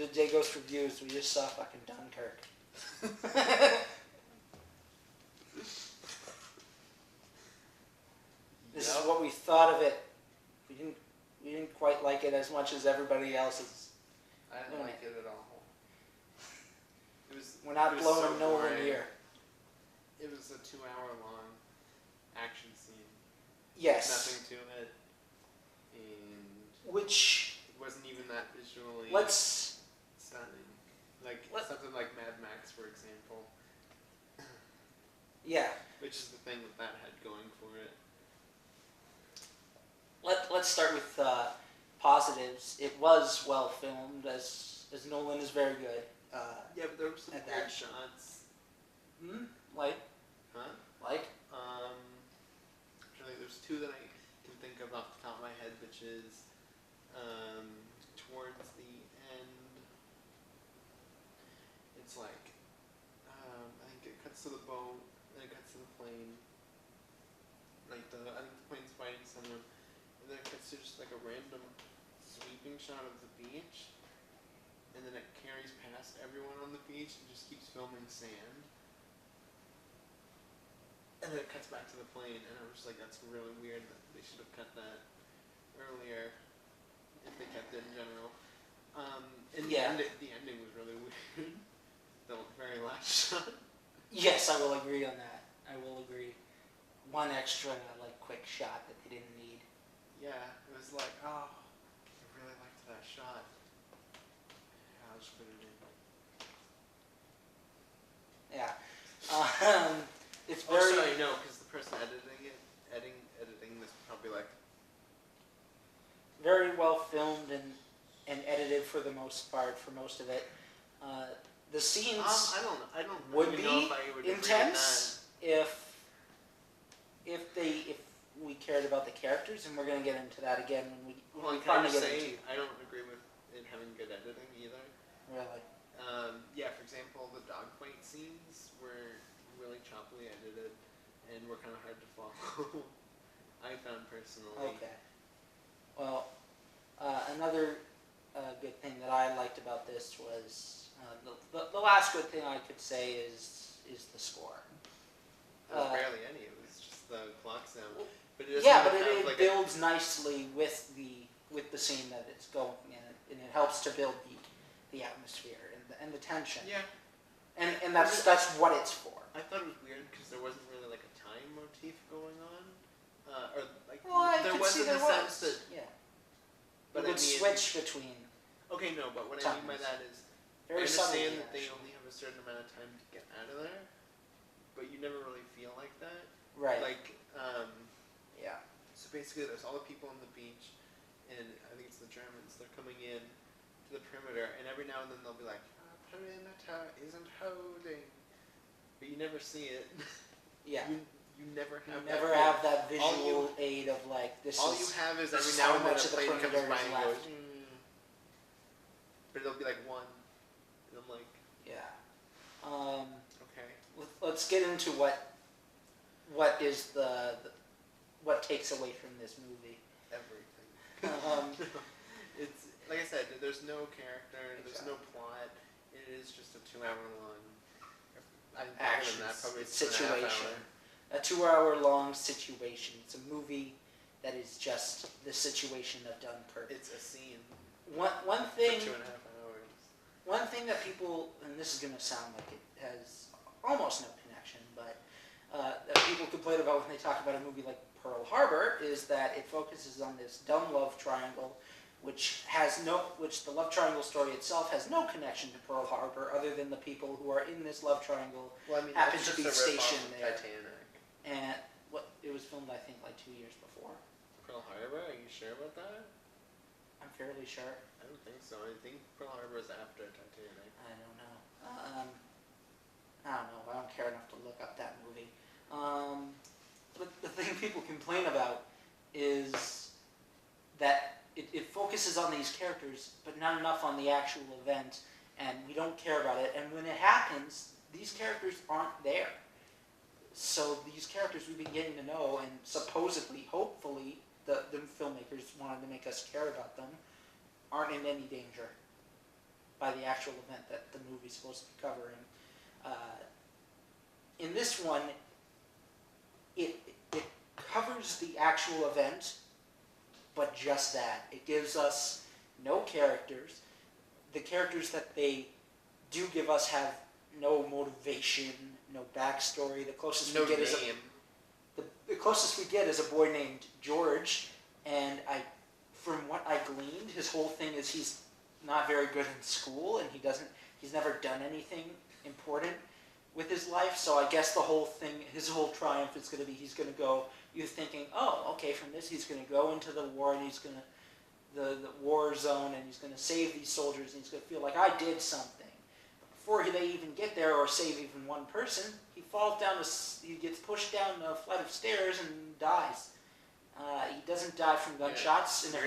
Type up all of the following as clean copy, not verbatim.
the TheDayGhost reviews, we just saw fucking Dunkirk. This is what we thought of it. We didn't quite like it as much as everybody else's. I didn't like it at all. We're not blowing Nolan here. It was a 2-hour long action scene. Yes. Nothing to it. And which it wasn't even that visually stunning. Like something like Mad Max, for example. Yeah. Which is the thing that had going for it. Let's start with positives. It was well filmed, as Nolan is very good. Yeah, but there were some weird shots. Like? Huh? Like? Actually, there's two that I can think of off the top of my head, which is towards the end. It's like I think it cuts to the boat, then it cuts to the plane. Like I think the plane's fighting someone, and then it cuts to just like a random sweeping shot of the beach. And then it carries past everyone on the beach and just keeps filming sand. And then it cuts back to the plane, and I was just like, that's really weird. That they should have cut that earlier, if they kept it in general. And the ending was really weird. The very last shot. Yes, I will agree on that. I will agree. One extra, quick shot that they didn't need. Yeah, it was like, oh, I really liked that shot. I'll just put it in. Yeah. It's very... Oh, sorry, no, because the person editing this probably very well filmed and edited for the most part, for most of it. The scenes I don't would really be know if I would intense if we cared about the characters, and we're going to get into that again when we finally get into it. I don't agree with it having good editing either. Really? Yeah, for example, the dogfight scenes were really choppily edited and were kind of hard to follow. I found personally. Okay. Well, another good thing that I liked about this was the last good thing I could say is the score. There was barely any. It was just the clock sound. But it builds nicely with the scene that it's going in, and it helps to build the atmosphere and the tension. Yeah. And that's what it's for. I thought it was weird because there wasn't really a time motif going on, there was in the sense that but it would switch between. Okay, no, but what I mean by that is I understand that they only have a certain amount of time to get out of there, but you never really feel like that. Right. Yeah. So basically, there's all the people on the beach, and I think it's the Germans. They're coming in to the perimeter, and every now and then they'll be like, "Perimeter isn't holding," but you never see it. Yeah. You never have that visual aid of this. All you have is every now and then a plane comes by and goes, but it'll be one, and I'm like, yeah. Okay. Let's get into what is what takes away from this movie. Everything. It's like I said, there's no character, there's no plot. It is just a 2-hour long action situation. A 2.5 hours. 2-hour long situation. It's a movie that is just the situation of Dunkirk. It's a scene. One thing. For 2.5 hours. One thing that people, and this is going to sound like it has almost no connection, but that people complain about when they talk about a movie like Pearl Harbor is that it focuses on this dumb love triangle, which the love triangle story itself has no connection to Pearl Harbor, other than the people who are in this love triangle happen to be stationed there. Titanic. And it was filmed, I think, 2 years before. Pearl Harbor? Are you sure about that? I'm fairly sure. I don't think so. I think Pearl Harbor is after Titanic. I don't know. I don't know. I don't care enough to look up that movie. But the thing people complain about is that it focuses on these characters, but not enough on the actual event, and we don't care about it. And when it happens, these characters aren't there. So these characters we've been getting to know, and supposedly, hopefully, the filmmakers wanted to make us care about them, aren't in any danger. by the actual event that the movie's supposed to be covering. In this one, it covers the actual event, but just that. It gives us no characters. The characters that they do give us have no motivation, no backstory. The closest No we get name. is the closest we get is a boy named George, and from what I gleaned, his whole thing is he's not very good in school, and he's never done anything important with his life. So I guess his whole triumph is going to be he's going to go. You're thinking, oh, okay, from this he's going to go into the war, and he's going to the war zone, and he's going to save these soldiers, and he's going to feel like I did something. Before they even get there or save even one person, he falls down. He gets pushed down a flight of stairs and dies. He doesn't die from gunshots in a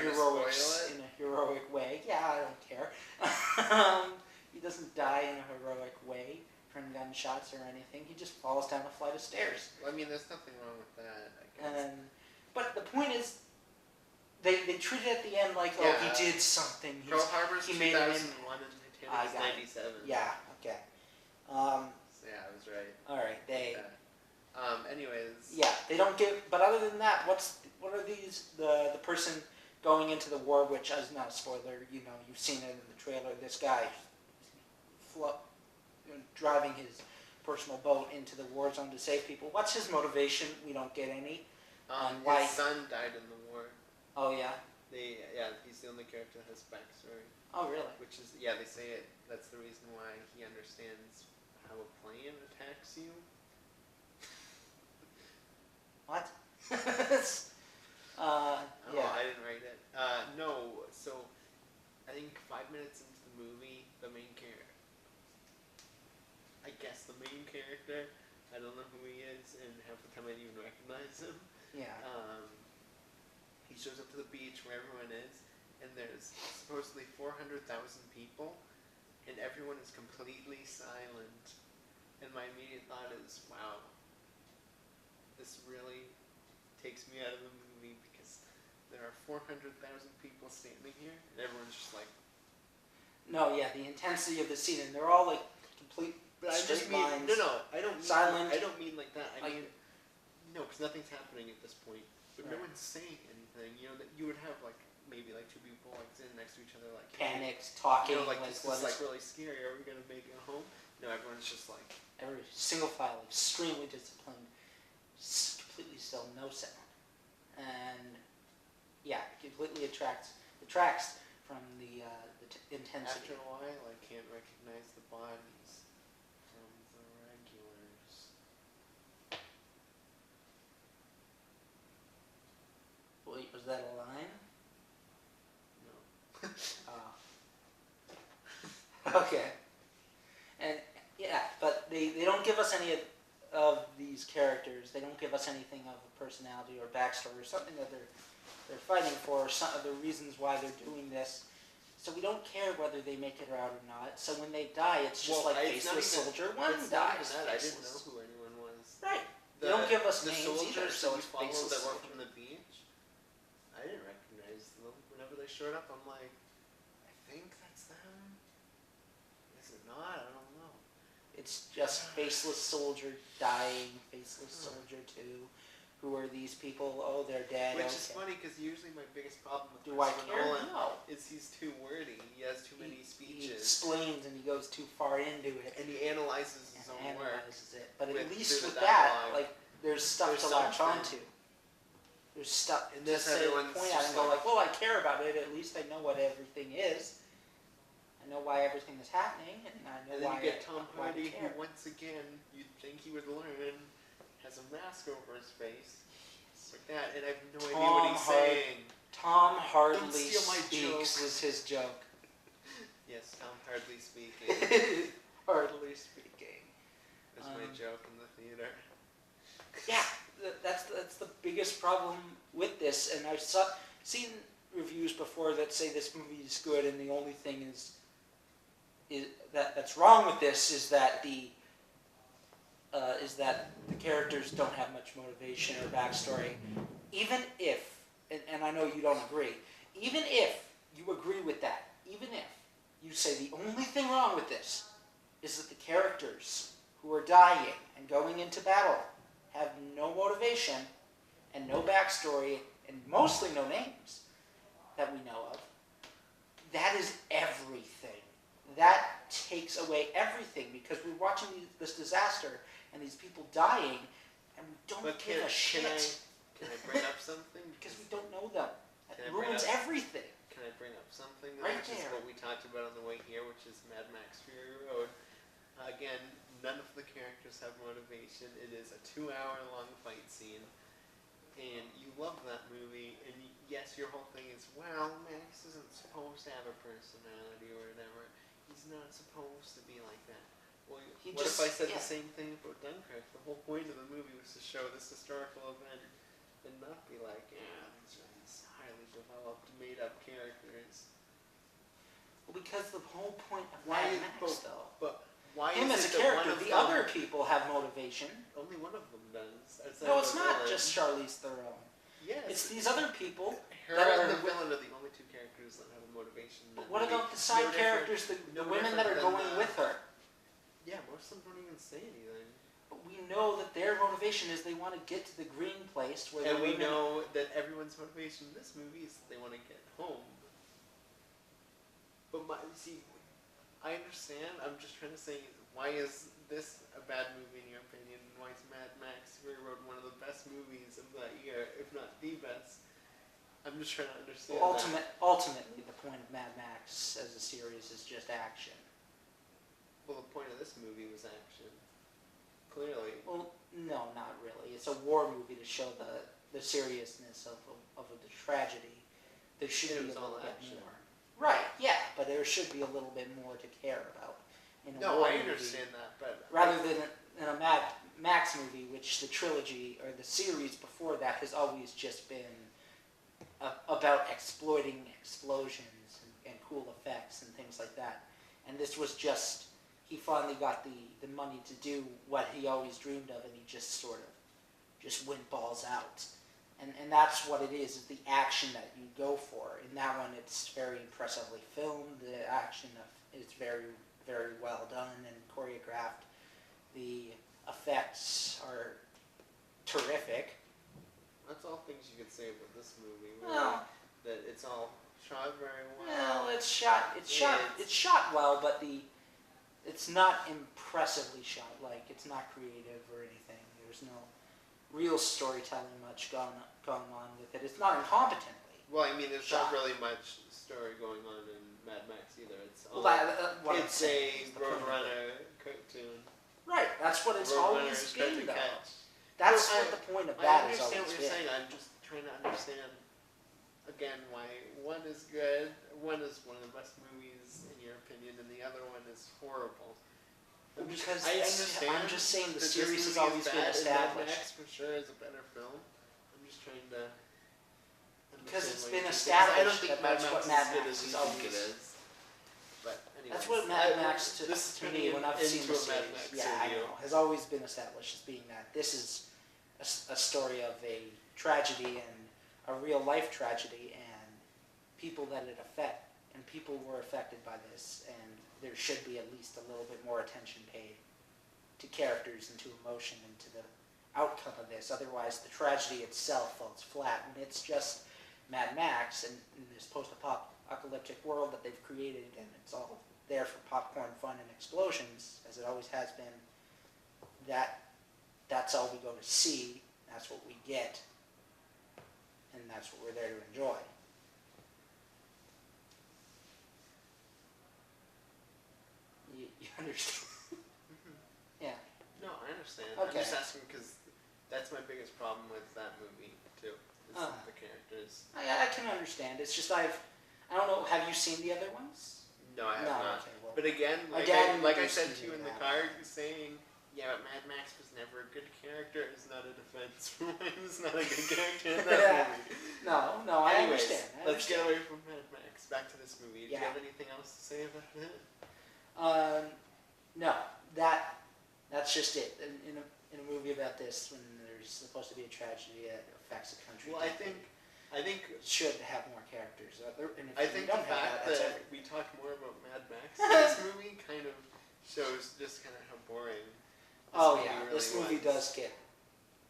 heroic way. Yeah, I don't care. He doesn't die in a heroic way from gunshots or anything. He just falls down a flight of stairs. Well, I mean, there's nothing wrong with that, I guess. But the point is, they treat it at the end like, oh, he did something. Pearl Harbor's he 2001 made an and Titanic's 97. Yeah, okay. So yeah, I was right. Alright, anyways. Yeah, they don't give. But other than that, what are these? The person going into the war, which is not a spoiler. You know, you've seen it in the trailer. This guy, driving his personal boat into the war zone to save people. What's his motivation? We don't get any. His son died in the war. Oh yeah. He's the only character that has backstory. Oh really? Which is they say it. That's the reason why he understands how a plane attacks you. What? I didn't write it. No, so I think 5 minutes into the movie, the main character, I don't know who he is, and half the time I didn't even recognize him. Yeah. He shows up to the beach where everyone is, and there's supposedly 400,000 people, and everyone is completely silent. And my immediate thought is, wow, this really takes me out of the movie, because there are 400,000 people standing here, and everyone's just like... No, yeah, the intensity of the scene, and they're all like complete straight lines. I don't mean like that. I Like- mean, no, because nothing's happening at this point. But no Right. one's saying anything. You know, that you would have like maybe like two people like sitting next to each other, like Panicked, talking, you know, like this what is like really scary. Are we gonna make it home? No, everyone's just like every single file, extremely disciplined, completely still, no sound, and yeah, completely attracts from the intensity. after a while, I can't recognize the bodies from the regulars. Wait, was that a line? No. Oh. Okay. And yeah, but they don't give us any of these characters. They don't give us anything of a personality or backstory or something that they're fighting for, or some of the reasons why they're doing this. So we don't care whether they make it out or not. So when they die, it's just like Faceless Soldier 1 dies. I didn't know who anyone was. Right. They don't give us the names soldiers either, so that it's you followed Faceless that were Soldier. from the beach. I didn't recognize them. Whenever they showed up, I'm like, I think that's them. Is it not? I don't know. It's just Faceless Soldier dying, Faceless Soldier 2. Who are these people? Oh, they're dead. Which is funny because usually my biggest problem with Do I Christopher care? Nolan No. is he's too wordy. He has too many He speeches. explains and he goes too far into it. And he analyzes his own work. Analyzes it. But at with- least through with the that, dialogue. like, there's stuff There's to latch something. onto. There's stuff And to this say, everyone's point out just and go like- like, well, I care about it. At least I know what everything is. I know why everything is happening, and I know And then why you get Tom why I Hardy, who care. once again you'd think he would learn, has a mask over his face, like that, and I have no idea what he's saying. Tom hardly Don't steal my speaks joke. is his joke. Yes, Tom hardly speaking. Hardly speaking. That's my joke in the theater. Yeah, that's the biggest problem with this, and I've seen reviews before that say this movie is good, and the only thing that's wrong with this is that the characters don't have much motivation or backstory. Even if, and I know you don't agree, even if you agree with that, even if you say the only thing wrong with this is that the characters who are dying and going into battle have no motivation and no backstory and mostly no names that we know of. That is everything. That takes away everything because we're watching this disaster and these people dying and we don't give a shit. Can I bring up something? Because we don't know them. It ruins everything. Can I bring up something? Right which is what we talked about on the way here, which is Mad Max Fury Road. Again, none of the characters have motivation. It is a 2-hour-long fight scene. And you love that movie, and yes, your whole thing is, well, Max isn't supposed to have a personality or whatever. He's not supposed to be like that. Well, what if I said the same thing about Dunkirk? The whole point of the movie was to show this historical event and not be like, yeah, these are these highly developed, made-up characters. Well, because the whole point of Mad Max, though. But why him is as a it character, that the other people have motivation. Only one of them does. No, it's not just Charlize Theron. Yes. It's these other people. Her and the villain are the only two characters that have a motivation. But what about the side characters, the women that are going with her? Yeah, most of them don't even say anything. But we know that their motivation is they want to get to the green place where. And we know that everyone's motivation in this movie is that they want to get home. But see, I understand. I'm just trying to say, why is this a bad movie in your opinion? Why is Mad Max Fury Road one of the best movies of that year, if not the best? I'm just trying to understand. Well, ultimately, the point of Mad Max as a series is just action. Well, the point of this movie was action. Clearly. Well, no, not really. It's a war movie to show the seriousness of the tragedy. There should be a little bit more. Right, yeah, but there should be a little bit more to care about in a war movie. I understand that, but rather than in a Mad Max movie, which the trilogy or the series before that has always just been about exploiting explosions and cool effects and things like that. And this was just, he finally got the money to do what he always dreamed of, and he just sort of just went balls out. And that's what it is the action that you go for. In that one, it's very impressively filmed. The action is very, very well done and choreographed. The effects are terrific. That's all things you could say about this movie. Well, that it's all shot very well. Well, it's shot well, but it's not impressively shot. Like, it's not creative or anything. There's no real storytelling much going on with it. It's not incompetently. Well, I mean, there's not really much story going on in Mad Max either. It's all, it's a Roadrunner cartoon. Right, that's what it's always been, though. Catch. That's what the point of that is always been. I understand what you're saying. I'm just trying to understand, again, why one is good, one is one of the best movies in your opinion, and the other one is horrible. Because I understand. I'm just saying the series has always been established. Mad Max for sure is a better film. I'm just trying to. Because it's been established. I don't think that's what Mad Max is always. It is. But anyways, that's what Mad Max to me when I've seen the series. Yeah, I know, has always been established as being that this is a story of a tragedy and a real life tragedy and people that it affect and people were affected by this, and there should be at least a little bit more attention paid to characters and to emotion and to the outcome of this. Otherwise, the tragedy itself falls flat, and it's just Mad Max and this post-apocalyptic world that they've created, and it's all there for popcorn fun and explosions, as it always has been. That's all we go to see. That's what we get, and that's what we're there to enjoy. You understand? Yeah. No, I understand. Okay. I'm just asking because that's my biggest problem with that movie too. Is the characters. I can understand. It's just I don't know. Have you seen the other ones? No, I have not. Okay, well, but again, like I said to you in the car, you're saying, yeah, but Mad Max was never a good character. It's not a defense for why he was not a good character in that movie. No, I understand. Let's get away from Mad Max. Back to this movie. Do you have anything else to say about it? No, that's just it. In a movie about this, when there's supposed to be a tragedy that affects a country. Well, I think I think should have more characters. And if I you think don't the have fact that's that everything. we talk more about Mad Max in this movie kind of shows just kind of how boring This movie was. does get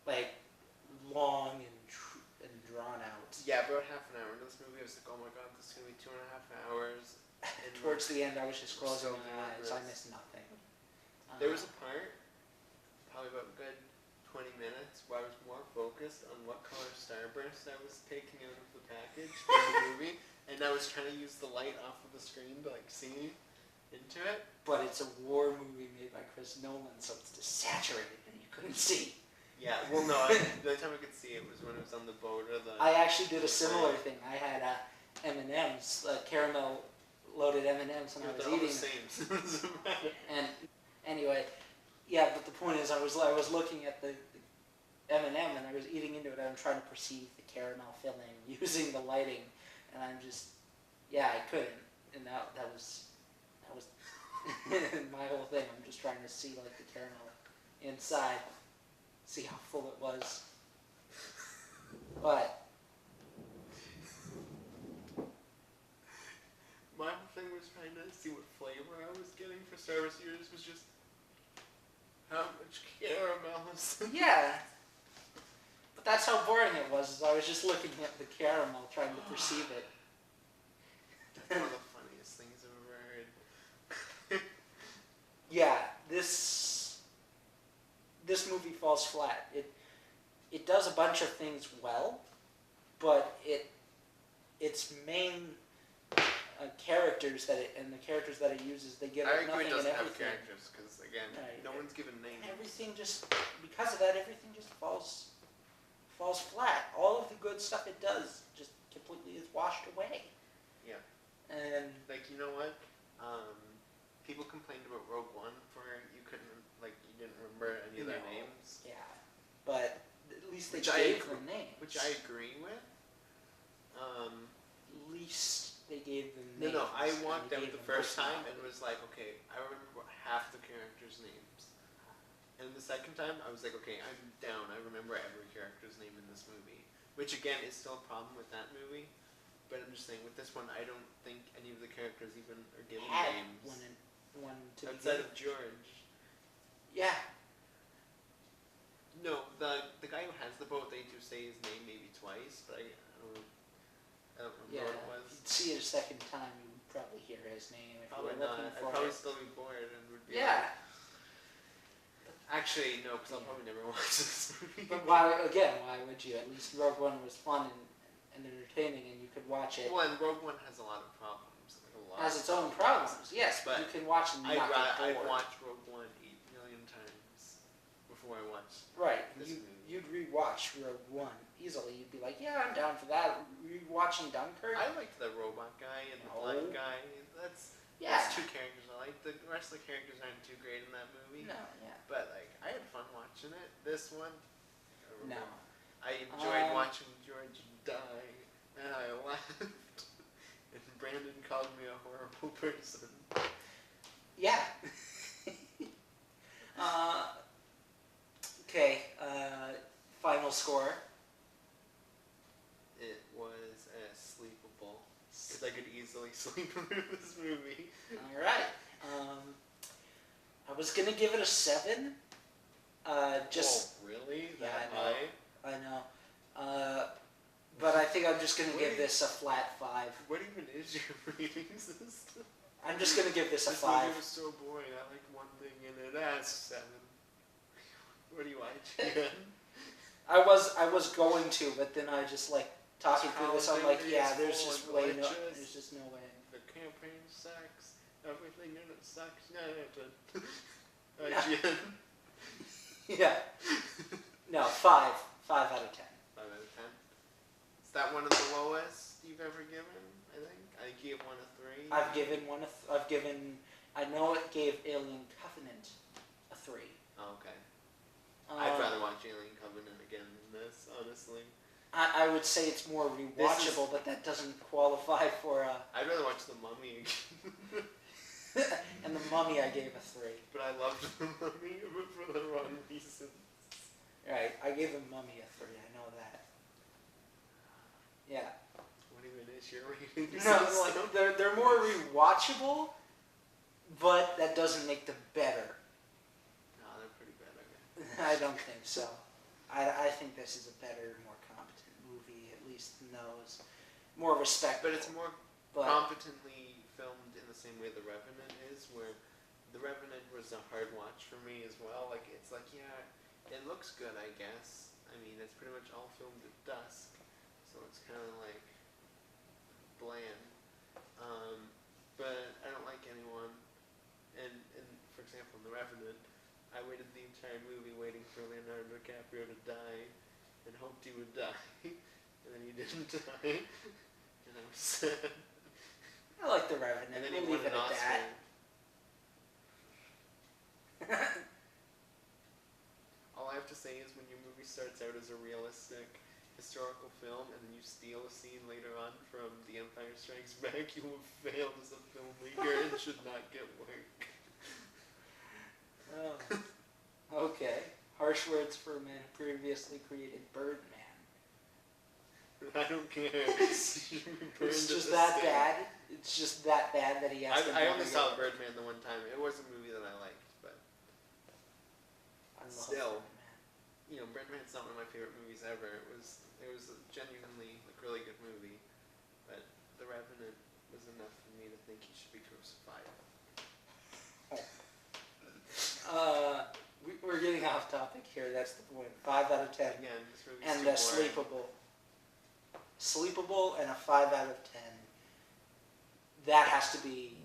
like long and drawn out. Yeah, about half an hour into this movie, I was like, oh my god, this is gonna be 2.5 hours. And Towards the end, I was just closing so my eyes. I nervous. missed nothing. There was a part, probably about a good 20 minutes, where I was more focused on what color Starburst I was taking out of the package for the movie, and I was trying to use the light off of the screen to like see into it. But it's a war movie made by Chris Nolan, so it's just saturated and you couldn't see. Yeah, well, no, the only time I could see it was when it was on the boat or the. I actually did a similar thing. I had M&M's, caramel loaded M&M's when I was they're all eating. the same. And anyway, yeah. But the point is, I was looking at the M&M and I was eating into it. I'm trying to perceive the caramel filling using the lighting, and I'm just, I couldn't. And that was my whole thing. I'm just trying to see like the caramel inside, see how full it was. But my whole thing was trying to see what flavor I was getting for Starburst. Yours was just how much caramel is. yeah. But that's how boring it was. Is I was just looking at the caramel, trying to perceive it. That's one of the funniest things I've ever heard. Yeah, this movie falls flat. It does a bunch of things well, but its main characters the characters that it uses, they give I it agree nothing it doesn't and have everything. characters because again, Right. no one's given names. And everything just, because of that, everything just falls flat. All of the good stuff it does just completely is washed away. Yeah. And Like, you know what? People complained about Rogue One for you didn't remember any of their No. names. yeah, but at least they Which I gave agree- them names. Which I agree with. At least they gave them names. No, I and walked they out gave the them first time and personality. was like, okay, I remember half the characters' names. And the second time, I was like, okay, I'm down. I remember every character's name in this movie. Which, again, is still a problem with that movie. But I'm just saying, with this one, I don't think any of the characters even are given Had names. one to Outside begin of George. Yeah. No, the guy who has the boat, they do say his name maybe twice, but I don't remember what it If was. you'd see it a second time, you would probably hear his name if Probably you were not. looking I'd for probably it. still be bored and would be Yeah. Actually, no, because I'll Yeah. probably never watch this movie. But why would you? At least Rogue One was fun and entertaining, and you could watch it. Well, and Rogue One has a lot of problems. Has its own problems, yes, but But you can watch and not I'd get bored. watch Rogue One 8 million times before I watch Right, this movie. you'd rewatch Rogue One easily. You'd be like, yeah, I'm down for that. Rewatching Dunkirk? I liked the robot guy and the blind guy. That's two characters I like. The rest of the characters aren't too great in that movie. No, yeah. But like, I had fun watching it. This one, No. I enjoyed watching George die, and I laughed. And Brandon called me a horrible person. Yeah. Okay, final score. It was sleepable. Because I could easily sleep through this movie. Alright. I was gonna give it a 7. Oh, really? Yeah, That I know. high? I know. But I think I'm just gonna give this a flat 5. What even is your rating system? I'm just gonna give this a This 5. movie was so boring. I like one thing in it. That's 7. What do you watch again? I was going to, but then I just like talking through this. I'm like, Accounting yeah, is there's full just of way no, glitches. there's just no way. The campaign sucks. Everything in it sucks. No, Yeah. IGN. Yeah. No, 5. 5 out of 10. 5 out of 10. Is that one of the lowest you've ever given? I think I gave one a 3. I've given one. I know it gave Alien Covenant a 3. Oh, okay. I'd rather watch Alien Covenant again than this, honestly. I would say it's more rewatchable, but that doesn't qualify for a. I'd rather watch The Mummy again. And The Mummy, I gave a 3. But I loved The Mummy, but for the wrong reasons. Right, I gave The Mummy a 3. I know that. tier ratings. No, like they're more rewatchable, but that doesn't make them better. No, they're pretty bad, I guess. I don't think so. I think this is a better, more competent movie, at least in those. More respectful. But it's more competently filmed in the same way The Revenant is, where The Revenant was a hard watch for me as well. Like, it's like, yeah, it looks good, I guess. I mean, it's pretty much all filmed at dusk, so it's kind of like bland. But I don't like anyone. And for example, in The Revenant, I waited the entire movie waiting for Leonardo DiCaprio to die and hoped he would die. And then he didn't die. And I was sad. I like The Revenant. And then he We'll won leave it an at Oscar. that. All I have to say is when your movie starts out as a realistic historical film and then you steal a scene later on from The Empire Strikes Back, you have failed as a filmmaker and should not get work. Oh. Okay. Harsh words for a man who previously created Birdman. I don't care. It's just that bad. It's just that bad that he has to. I only saw Birdman the one time. It was a movie that I liked, but still, you know, Birdman's not one of my favorite movies ever. It was a genuinely really good movie, but The Revenant was enough for me to think he should be crucified. We're getting off topic here. That's the point. 5 out of 10. Again, this movie's And too a boring. sleepable, and a 5 out of 10. That has to be,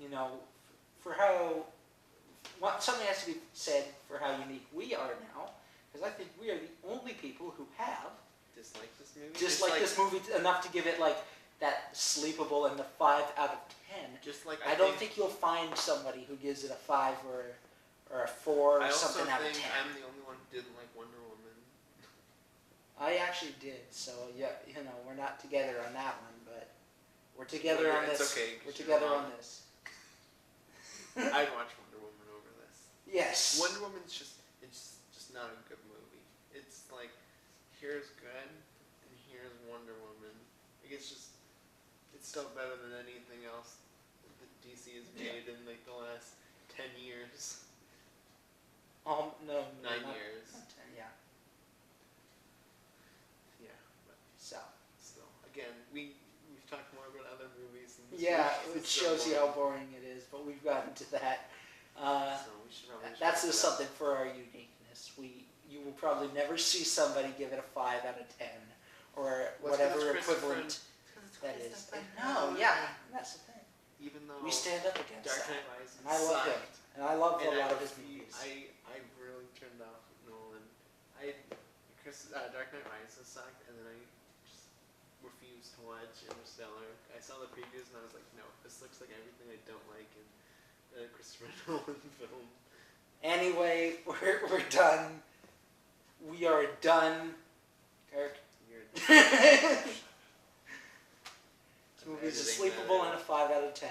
you know, for how. Something has to be said for how unique we are now, because I think we are the only people who have Disliked this movie. disliked this movie enough to give it like that sleepable and the 5 out of 10. Just like I don't think you'll find somebody who gives it a 5 or a 4 or something out of 10. I also think I'm the only one who didn't like Wonder Woman. I actually did, so yeah, you know, we're not together on that one, but we're together on this. It's okay. We're together on this. I'd watch Wonder Woman over this. Yes. Wonder Woman's just not a good movie. It's like, here's good, and here's Wonder Woman. Like, it's still better than anything else that DC has made in like the last 10 years. No. 9 years. Not 10, yeah. Yeah, but So. still, again, we've talked more about other movies. Than this Yeah, movie. it shows you how boring it is, but we've gotten to that. So we should probably That's just something for our uniqueness. You will probably never see somebody give it a 5 out of 10 or whatever equivalent that is. No, yeah, that's the thing. Even though We stand up against Dark that. Knight Rises And I love him. sucked, And I love and a lot of his refuse- movies. I really turned off Nolan. Dark Knight Rises sucked, and then I just refused to watch Interstellar. I saw the previews and I was like, no, this looks like everything I don't like in a Christopher Nolan film. Anyway, we're done. We are done. Kirk. You're This movie is a editing that sleepable out. and a 5 out of 10.